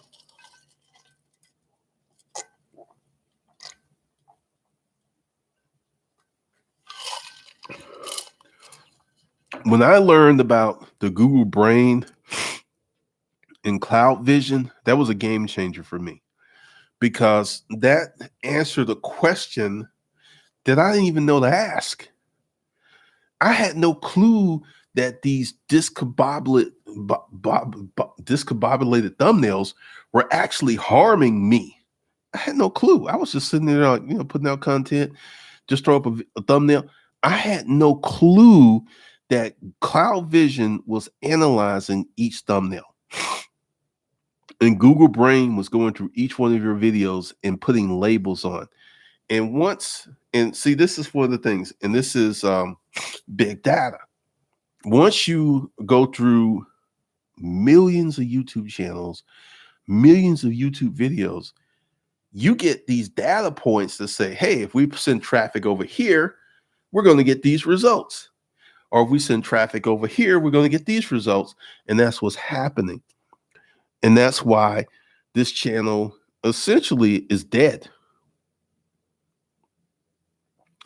When I learned about the Google Brain and Cloud Vision, that was a game changer for me, because that answered a question that I didn't even know to ask. I had no clue that these discombobulated thumbnails were actually harming me. I had no clue. I was just sitting there, putting out content, just throw up a thumbnail. I had no clue that Cloud Vision was analyzing each thumbnail. And Google Brain was going through each one of your videos and putting labels on. And see, this is one of the things, and this is big data. Once you go through millions of YouTube channels, millions of YouTube videos, you get these data points to say, hey, if we send traffic over here, we're going to get these results. Or if we send traffic over here, we're going to get these results. And that's what's happening. And that's why this channel essentially is dead.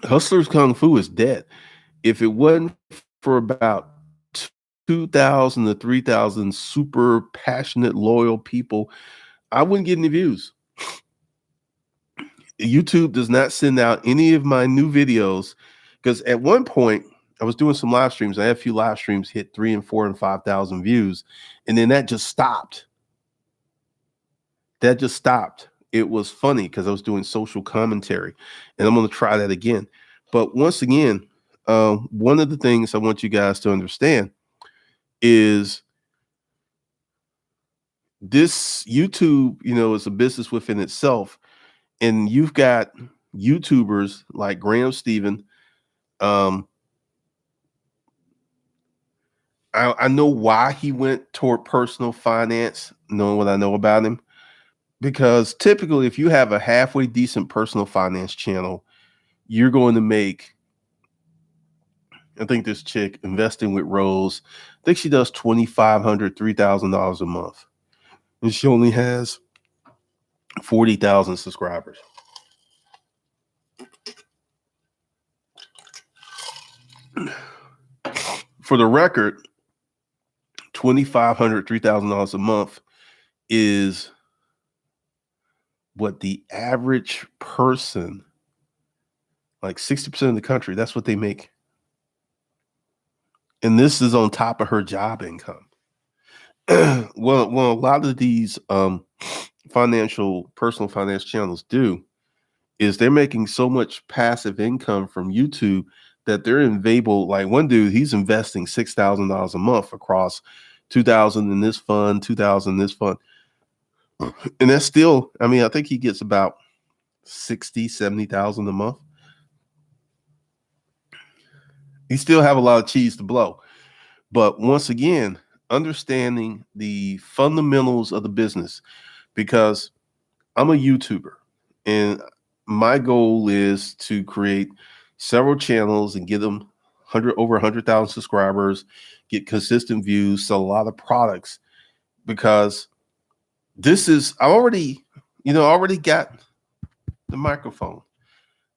Hustlers Kung Fu is dead. If it wasn't for about 2,000 to 3,000 super passionate, loyal people, I wouldn't get any views. YouTube does not send out any of my new videos, because at one point I was doing some live streams. I had a few live streams hit 3 and 4 and 5,000 views, and then that just stopped. It was funny because I was doing social commentary, and I'm going to try that again. But once again, one of the things I want you guys to understand is this YouTube, is a business within itself. And you've got YouTubers like Graham Stephan. I know why he went toward personal finance, knowing what I know about him. Because typically, if you have a halfway decent personal finance channel, you're going to make, I think this chick, Investing with Rose, I think she does $2,500, $3,000 a month. And she only has 40,000 subscribers. For the record, $2,500, $3,000 a month is what the average person, like 60% of the country, that's what they make. And this is on top of her job income. Well, a lot of these personal finance channels do is they're making so much passive income from YouTube that they're able, like one dude, he's investing $6,000 a month across 2,000 in this fund, 2,000 in this fund. And that's still, I think he gets about 60, 70,000 a month. He still have a lot of cheese to blow. But once again, understanding the fundamentals of the business, because I'm a YouTuber and my goal is to create several channels and get them 100 over 100,000 subscribers, get consistent views, sell a lot of products, because this is I already, already got the microphone,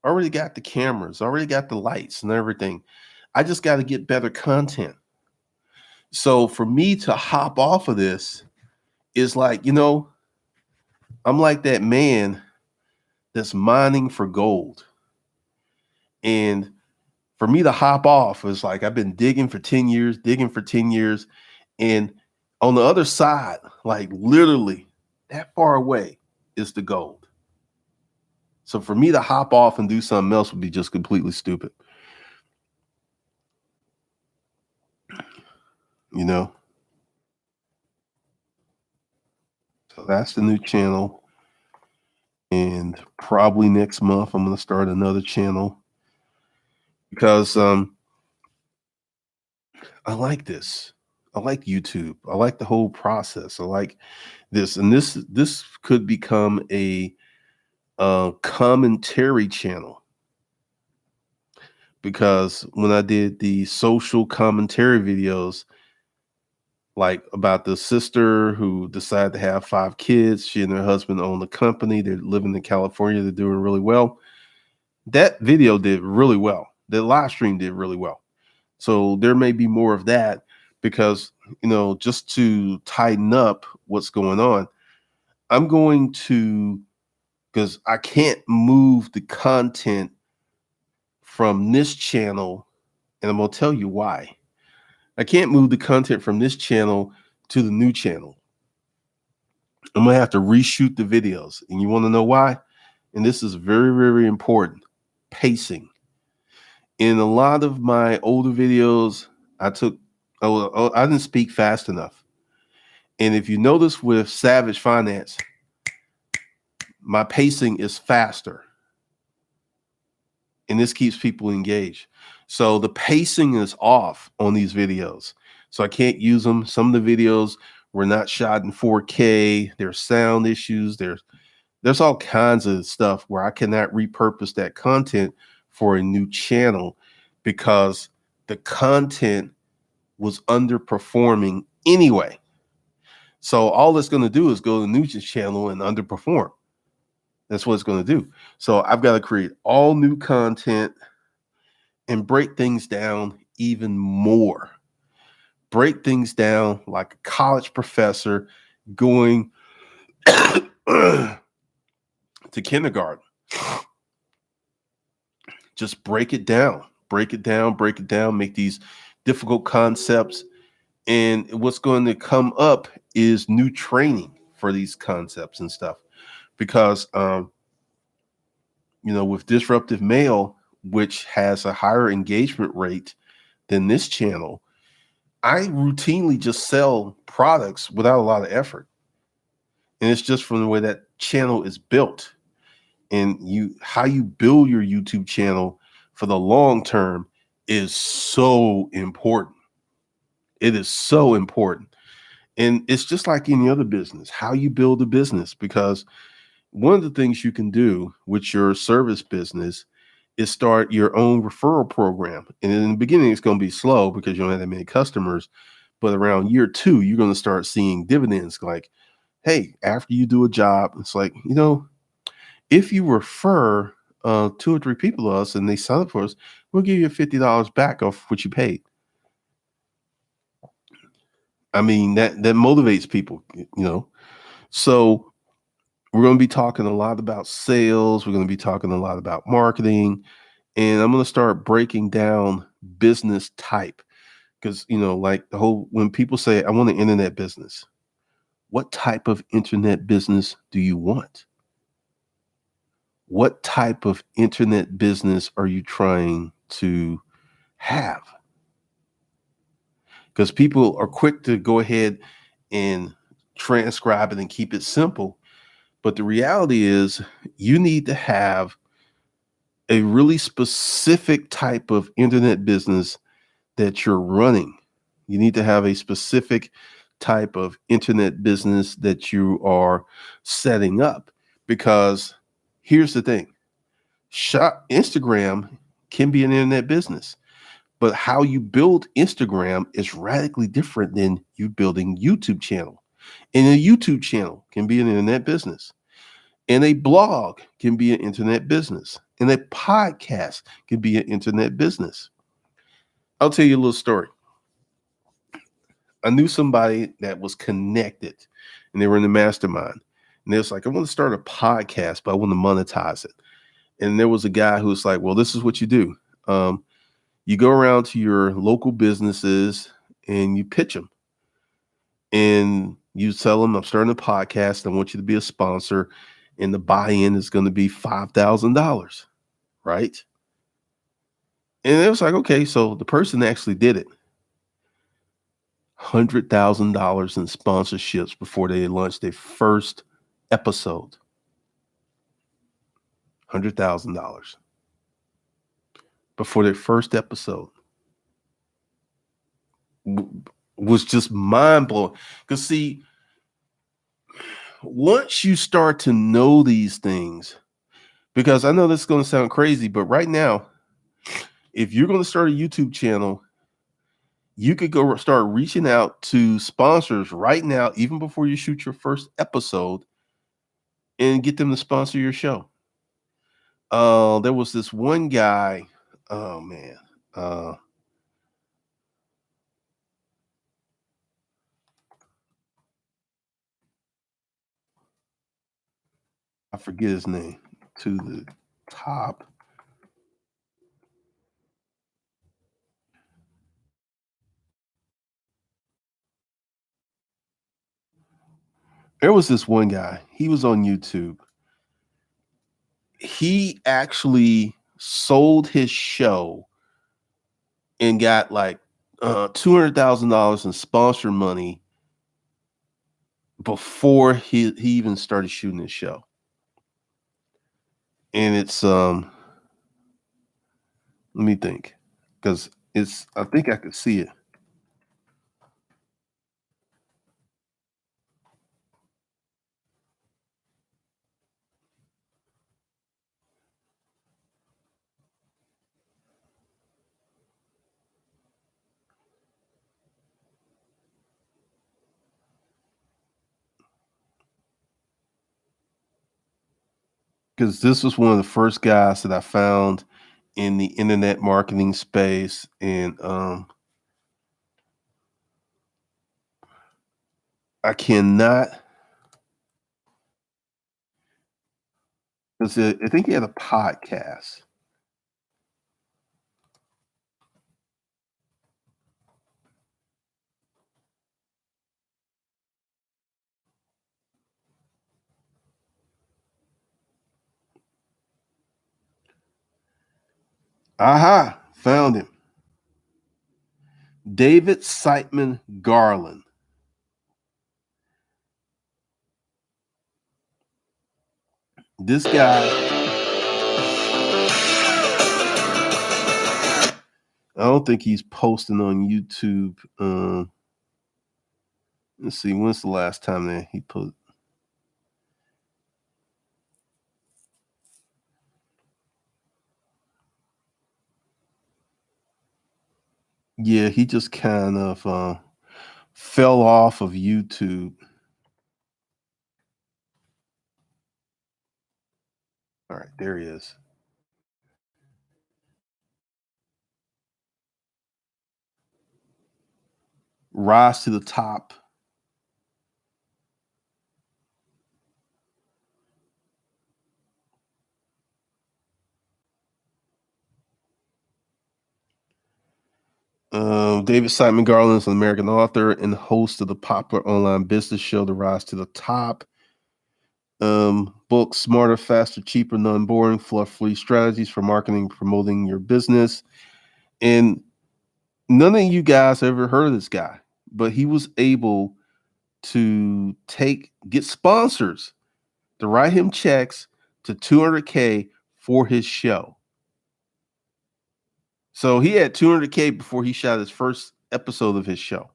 already got the cameras, already got the lights and everything. I just got to get better content. So for me to hop off of this is like, I'm like that man that's mining for gold. And for me to hop off is like I've been digging for 10 years. And on the other side, like literally that far away is the gold. So for me to hop off and do something else would be just completely stupid. You know? So that's the new channel. And probably next month I'm gonna start another channel because I like this. I like YouTube. I like the whole process. I like this, and this could become a commentary channel, because when I did the social commentary videos, like about the sister who decided to have 5 kids, she and her husband own a company. They're living in California. They're doing really well. That video did really well. The live stream did really well. So there may be more of that because, just to tighten up what's going on, I'm going to, because I can't move the content from this channel, and I'm going to tell you why. I can't move the content from this channel to the new channel. I'm going to have to reshoot the videos. And you want to know why? And this is very, very important. Pacing. In a lot of my older videos, I didn't speak fast enough. And if you notice with Savage Finance, my pacing is faster. And this keeps people engaged. So the pacing is off on these videos. So I can't use them. Some of the videos were not shot in 4K. There's sound issues. There's all kinds of stuff where I cannot repurpose that content for a new channel because the content was underperforming anyway. So all it's going to do is go to the new channel and underperform. That's what it's going to do. So I've got to create all new content and break things down even more. Break things down like a college professor going to kindergarten. Just break it down, make these difficult concepts. And what's going to come up is new training for these concepts and stuff. Because, with Disruptive Mail, which has a higher engagement rate than this channel, I routinely just sell products without a lot of effort. And it's just from the way that channel is built. And how you build your YouTube channel for the long term is so important. It is so important. And it's just like any other business, how you build a business, because one of the things you can do with your service business is start your own referral program. And in the beginning, it's going to be slow because you don't have that many customers. But around year 2, you're going to start seeing dividends. Like, hey, after you do a job, it's like, if you refer 2 or 3 people to us and they sign up for us, we'll give you $50 back off what you paid. I mean, that motivates people, So we're going to be talking a lot about sales. We're going to be talking a lot about marketing. And I'm going to start breaking down business type. Because, like when people say, I want an internet business, what type of internet business do you want? What type of internet business are you trying to have? Because people are quick to go ahead and transcribe it and keep it simple. But the reality is you need to have a really specific type of internet business that you're running. You need to have a specific type of internet business that you are setting up, because here's the thing. Instagram can be an internet business, but how you build Instagram is radically different than you building YouTube channel. And a YouTube channel can be an internet business. And a blog can be an internet business. And a podcast can be an internet business. I'll tell you a little story. I knew somebody that was connected and they were in the mastermind. And they was like, I want to start a podcast, but I want to monetize it. And there was a guy who was like, well, this is what you do. You go around to your local businesses and you pitch them. And you tell them, I'm starting a podcast. I want you to be a sponsor. And the buy-in is going to be $5,000. Right. And it was like, okay, so the person actually did it. $100,000 in sponsorships before they launched their first episode. $100,000 before their first episode. Was just mind blowing. Because see, once you start to know these things, because I know this is going to sound crazy, but right now, if you're going to start a YouTube channel, you could go start reaching out to sponsors right now, even before you shoot your first episode, and get them to sponsor your show. There was this one guy. Oh man. I forget his name. To the top. There was this one guy. He was on YouTube. He actually sold his show and got like $200,000 in sponsor money before he even started shooting his show. And it's let me think, because I think I could see it. Because this was one of the first guys that I found in the internet marketing space. And I cannot, because I think he had a podcast. Aha, found him. David Siteman Garland. This guy, I don't think he's posting on YouTube. Let's see, when's the last time that he put? Yeah, he just kind of fell off of YouTube. All right, there he is. Rise to the top. David Simon Garland is an American author and host of the popular online business show, The Rise to the Top. Book Smarter, Faster, Cheaper, Non-Boring, Fluff-Free Strategies for Marketing and Promoting Your Business. And none of you guys ever heard of this guy, but he was able to get sponsors to write him checks to $200K for his show. So he had $200K before he shot his first episode of his show.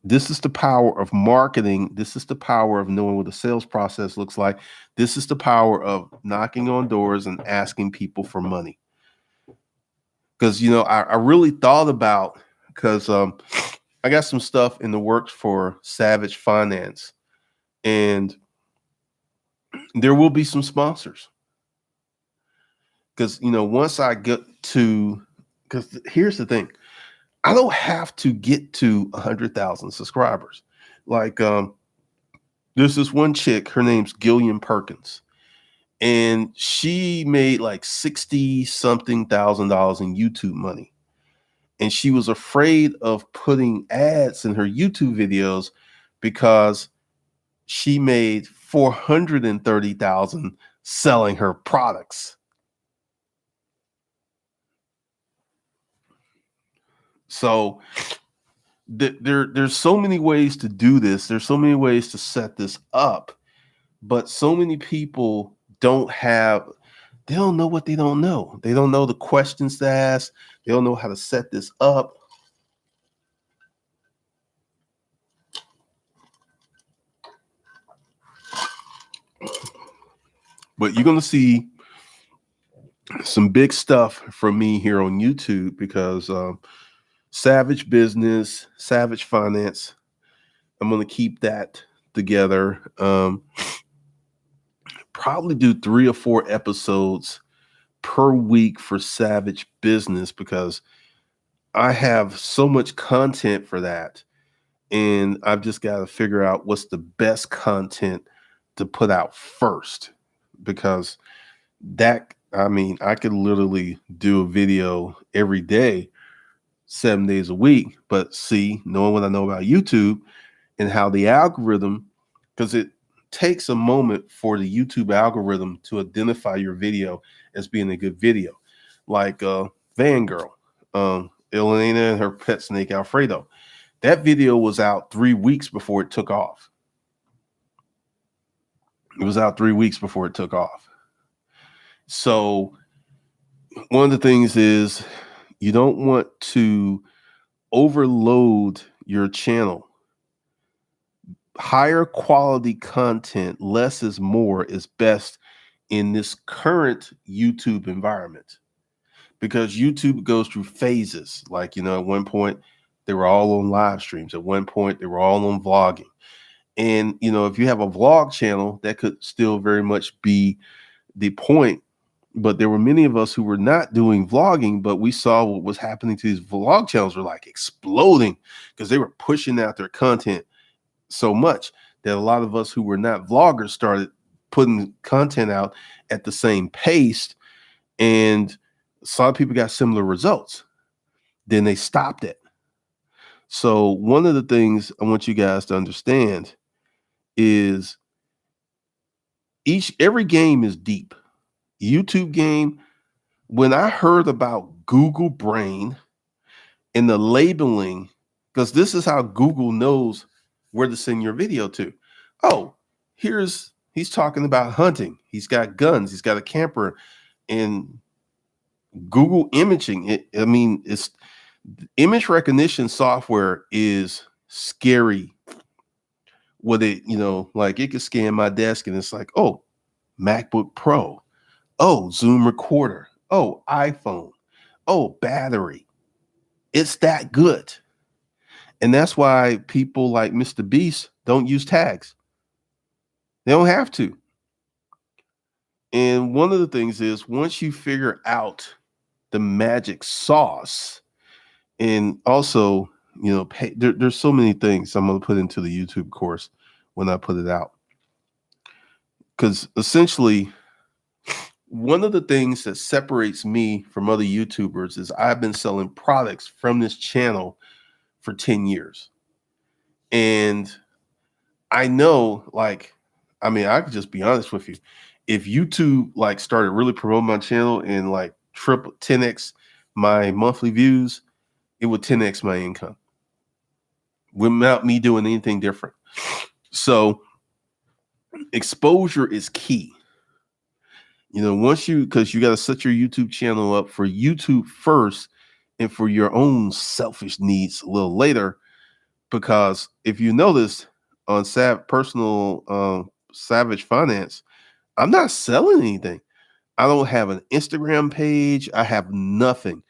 This is the power of marketing. This is the power of knowing what the sales process looks like. This is the power of knocking on doors and asking people for money. Because, I really thought about, because I got some stuff in the works for Savage Finance, and there will be some sponsors. Because, once I get to, because here's the thing, I don't have to get to 100,000 subscribers. Like, there's this one chick, her name's Gillian Perkins, and she made like 60 something $1,000 in YouTube money. And she was afraid of putting ads in her YouTube videos because she made 430,000 selling her products. So there's so many ways to do this. There's so many ways to set this up, but so many people they don't know what they don't know. They don't know the questions to ask. They don't know how to set this up. But you're going to see some big stuff from me here on YouTube, because Savage Business, Savage Finance, I'm going to keep that together. Probably do 3 or 4 episodes per week for Savage Business, because I have so much content for that. And I've just got to figure out what's the best content to put out first, because I could literally do a video every day, 7 days a week. But see, knowing what I know about YouTube and how the algorithm, because it takes a moment for the YouTube algorithm to identify your video as being a good video. Like Van Girl, Elena and her pet snake Alfredo. That video was out 3 weeks before it took off. It was out 3 weeks before it took off. So one of the things is, you don't want to overload your channel. Higher quality content, less is more, is best in this current YouTube environment, because YouTube goes through phases. Like, at one point they were all on live streams. At one point they were all on vlogging. And, if you have a vlog channel, that could still very much be the point. But there were many of us who were not doing vlogging, but we saw what was happening to these vlog channels were like exploding, because they were pushing out their content so much that a lot of us who were not vloggers started putting content out at the same pace. And a lot of people got similar results. Then they stopped it. So one of the things I want you guys to understand is every game is deep. YouTube game, when I heard about Google Brain and the labeling, because this is how Google knows where to send your video to. Oh, he's talking about hunting. He's got guns. He's got a camper. And Google imaging, it's image recognition software is scary. What it, like it could scan my desk and it's like, oh, MacBook Pro. Oh, Zoom recorder. Oh, iPhone. Oh, battery. It's that good. And that's why people like Mr. Beast don't use tags. They don't have to. And one of the things is, once you figure out the magic sauce, and also, there's so many things I'm going to put into the YouTube course when I put it out. Because essentially, one of the things that separates me from other YouTubers is I've been selling products from this channel for 10 years. And I know, I could just be honest with you. If YouTube started really promoting my channel and triple 10x my monthly views, it would 10x my income without me doing anything different. So exposure is key. Because you got to set your YouTube channel up for YouTube first, and for your own selfish needs a little later. Because if you notice on personal Savage Finance, I'm not selling anything. I don't have an Instagram page. I have nothing.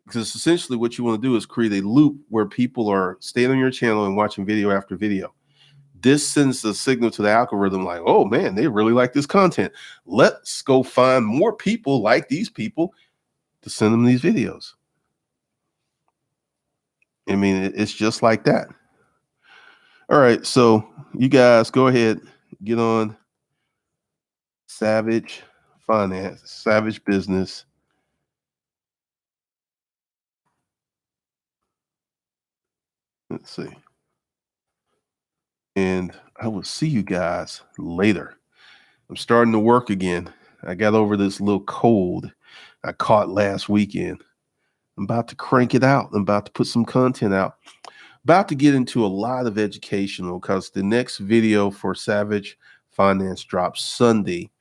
Because essentially what you want to do is create a loop where people are staying on your channel and watching video after video. This sends a signal to the algorithm like, oh man, they really like this content. Let's go find more people like these people to send them these videos. I mean, it's just like that. All right, so you guys go ahead, get on Savage Finance, Savage Business. Let's see. And I will see you guys later. I'm starting to work again. I got over this little cold I caught last weekend. I'm about to crank it out. I'm about to put some content out. About to get into a lot of educational because the next video for Savage Finance drops Sunday.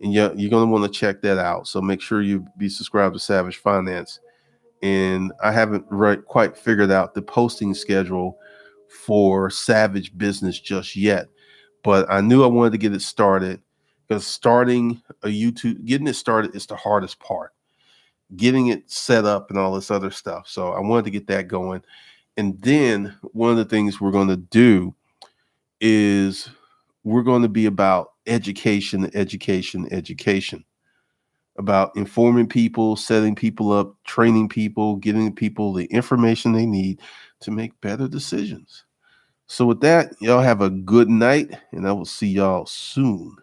And you're going to want to check that out. So make sure you be subscribed to Savage Finance. And I haven't quite figured out the posting schedule for Savage Business just yet. But I knew I wanted to get it started because starting a YouTube, getting it started is the hardest part. Getting it set up and all this other stuff. So I wanted to get that going. And then one of the things we're going to do is we're going to be about education, about informing people, setting people up, training people, giving people the information they need to make better decisions. So with that, y'all have a good night, and I will see y'all soon.